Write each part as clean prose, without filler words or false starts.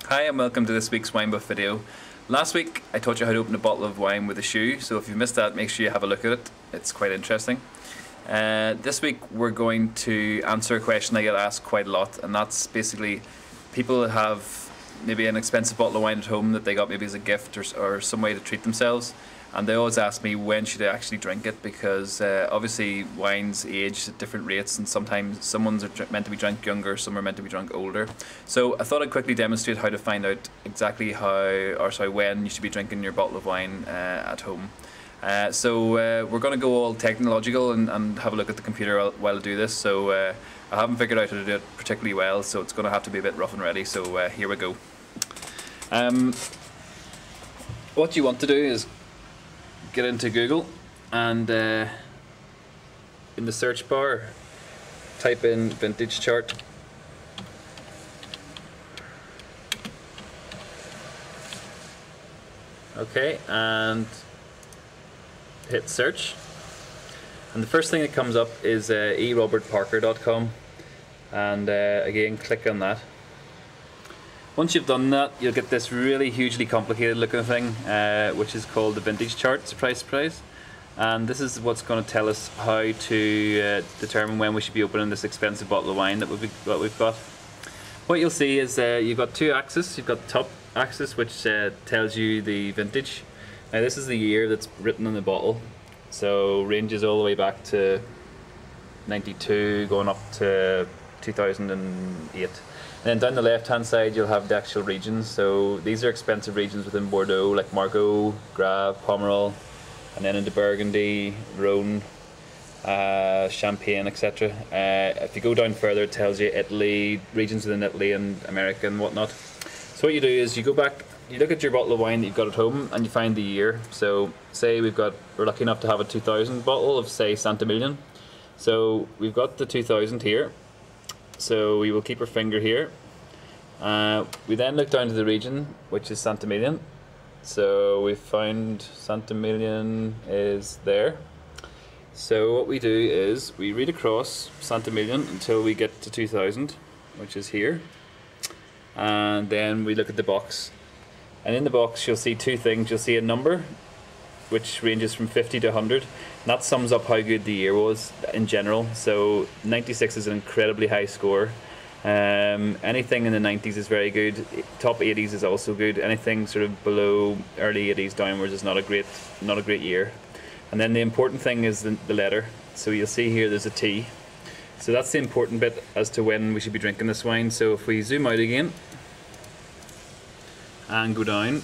Hi and welcome to this week's Wine Buff video. Last week I taught you how to open a bottle of wine with a shoe, so if you've missed that, make sure you have a look at it. It's quite interesting. This week we're going to answer a question I get asked quite a lot, and that's basically people have maybe an expensive bottle of wine at home that they got maybe as a gift or some way to treat themselves, and they always ask me when should I actually drink it, because obviously wines age at different rates, and sometimes some ones are meant to be drunk younger, some are meant to be drunk older. So I thought I'd quickly demonstrate how to find out exactly when you should be drinking your bottle of wine at home. We're going to go all technological and have a look at the computer while I do this. So I haven't figured out how to do it particularly well, so it's going to have to be a bit rough and ready. So here we go. What you want to do is get into Google and in the search bar type in vintage chart. Okay, and hit search, and the first thing that comes up is erobertparker.com, and again click on that. Once you've done that, you'll get this really hugely complicated looking thing which is called the vintage chart. Surprise, surprise. And this is what's going to tell us how to determine when we should be opening this expensive bottle of wine that we've got. What you'll see is you've got two axes. You've got the top axis, which tells you the vintage. Now this is the year that's written on the bottle, so ranges all the way back to 92 going up to 2008. And then down the left hand side you'll have the actual regions. So these are expensive regions within Bordeaux, like Margaux, Grave, Pomerol, and then into Burgundy, Rhone, Champagne, etc. If you go down further, it tells you Italy, regions within Italy and America and whatnot. So what you do is you go back, you look at your bottle of wine that you've got at home and you find the year. So say we're lucky enough to have a 2000 bottle of, say, Saint-Emilion. So we've got the 2000 here. So we will keep our finger here. We then look down to the region, which is Saint-Emilion. So we found Saint-Emilion is there. So what we do is we read across Saint-Emilion until we get to 2000, which is here. And then we look at the box. And in the box you'll see two things. You'll see a number, which ranges from 50 to 100. And that sums up how good the year was in general. So 96 is an incredibly high score. Anything in the 90s is very good. Top 80s is also good. Anything sort of below early 80s downwards is not a great year. And then the important thing is the letter. So you'll see here there's a T. So that's the important bit as to when we should be drinking this wine. So if we zoom out again and go down,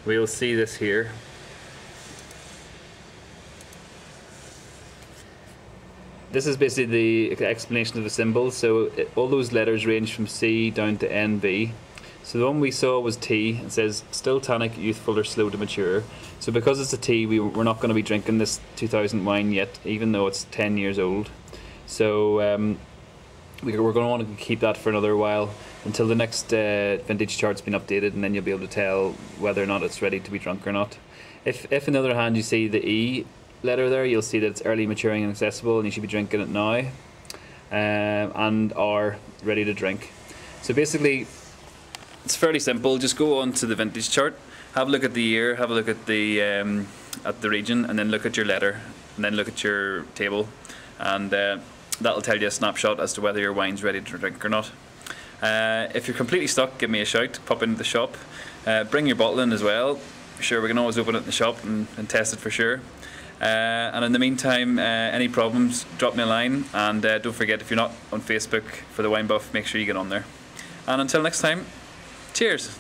we'll see this here. This is basically the explanation of the symbol. So all those letters range from C down to NV. So the one we saw was T. It says still tannic, youthful or slow to mature. So because it's a T, we're not going to be drinking this 2000 wine yet, even though it's 10 years old. So we're going to want to keep that for another while until the next vintage chart's been updated, and then you'll be able to tell whether or not it's ready to be drunk or not. If on the other hand you see the E letter there, you'll see that it's early maturing and accessible and you should be drinking it now, and are ready to drink. So basically it's fairly simple. Just go on to the vintage chart, have a look at the year, have a look at the region, and then look at your letter, and then look at your table, and that'll tell you a snapshot as to whether your wine's ready to drink or not. If you're completely stuck, give me a shout, pop into the shop, bring your bottle in as well. Sure, we can always open it in the shop and test it for sure. And in the meantime, any problems, drop me a line, and don't forget, if you're not on Facebook for the Wine Buff, make sure you get on there. And until next time, cheers!